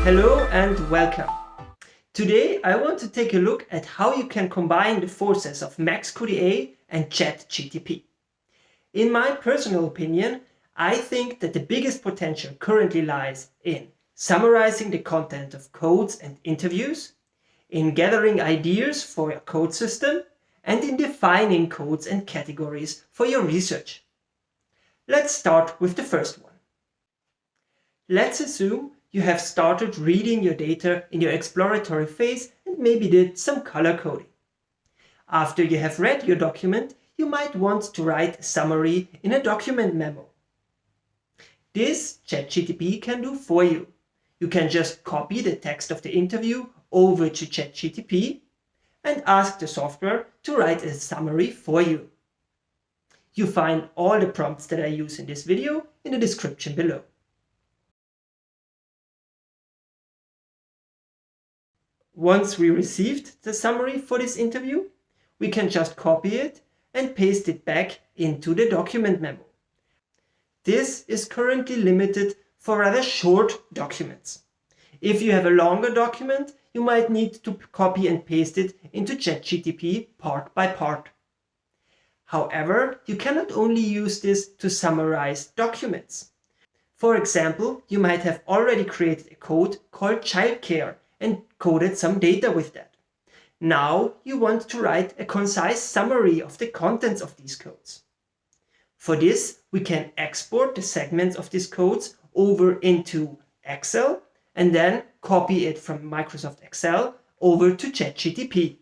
Hello and welcome. Today I want to take a look at how you can combine the forces of MAXQDA and ChatGPT. In my personal opinion, I think that the biggest potential currently lies in summarizing the content of codes and interviews, in gathering ideas for your code system, and in defining codes and categories for your research. Let's start with the first one. Let's assume you have started reading your data in your exploratory phase and maybe did some color coding. After you have read your document, you might want to write a summary in a document memo. This ChatGPT can do for you. You can just copy the text of the interview over to ChatGPT and ask the software to write a summary for you. You find all the prompts that I use in this video in the description below. Once we received the summary for this interview, we can just copy it and paste it back into the document memo. This is currently limited for rather short documents. If you have a longer document, you might need to copy and paste it into ChatGPT part by part. However, you cannot only use this to summarize documents. For example, you might have already created a code called childcare and coded some data with that. Now you want to write a concise summary of the contents of these codes. For this, we can export the segments of these codes over into Excel and then copy it from Microsoft Excel over to ChatGPT.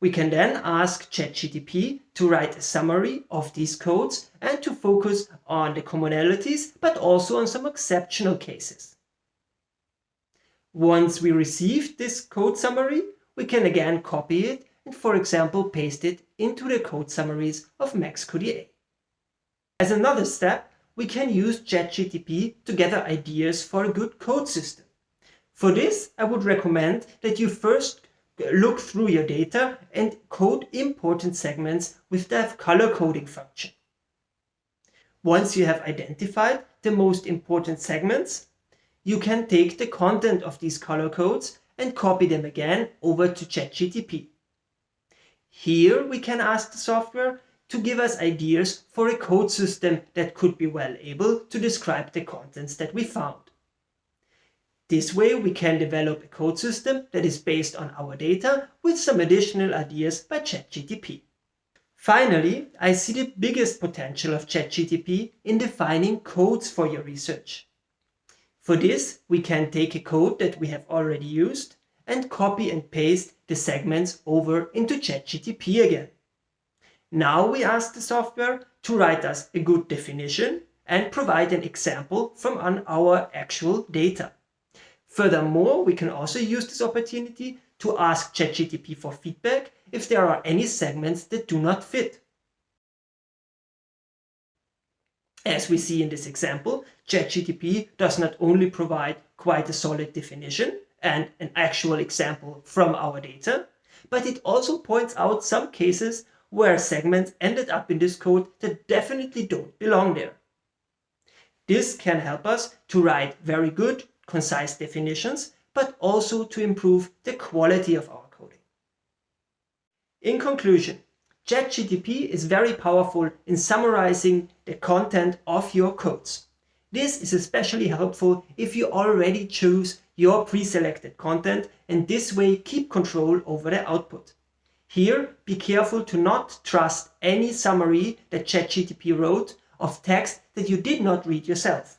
We can then ask ChatGPT to write a summary of these codes and to focus on the commonalities, but also on some exceptional cases. Once we receive this code summary, we can again copy it and, for example, paste it into the code summaries of MAXQDA. As another step, we can use ChatGPT to gather ideas for a good code system. For this, I would recommend that you first look through your data and code important segments with the color coding function. Once you have identified the most important segments, you can take the content of these color codes and copy them again over to ChatGPT. Here we can ask the software to give us ideas for a code system that could be well able to describe the contents that we found. This way we can develop a code system that is based on our data with some additional ideas by ChatGPT. Finally, I see the biggest potential of ChatGPT in defining codes for your research. For this, we can take a code that we have already used and copy and paste the segments over into ChatGPT again. Now we ask the software to write us a good definition and provide an example from our actual data. Furthermore, we can also use this opportunity to ask ChatGPT for feedback if there are any segments that do not fit. As we see in this example, ChatGPT does not only provide quite a solid definition and an actual example from our data, but it also points out some cases where segments ended up in this code that definitely don't belong there. This can help us to write very good, concise definitions, but also to improve the quality of our coding. In conclusion, ChatGPT is very powerful in summarizing the content of your codes. This is especially helpful if you already choose your pre-selected content and this way keep control over the output. Here, be careful to not trust any summary that ChatGPT wrote of text that you did not read yourself.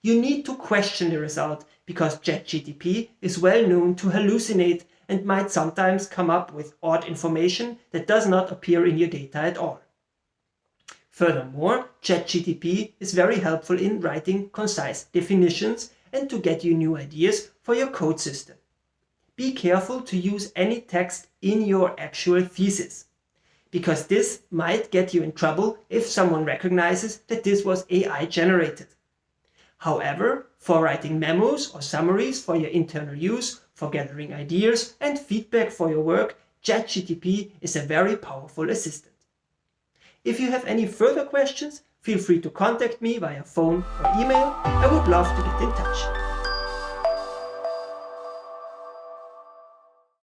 You need to question the result because ChatGPT is well known to hallucinate and might sometimes come up with odd information that does not appear in your data at all. Furthermore, ChatGPT is very helpful in writing concise definitions and to get you new ideas for your code system. Be careful to use any text in your actual thesis, because this might get you in trouble if someone recognizes that this was AI generated. However, for writing memos or summaries for your internal use, for gathering ideas and feedback for your work, ChatGPT is a very powerful assistant. If you have any further questions, feel free to contact me via phone or email. I would love to get in touch.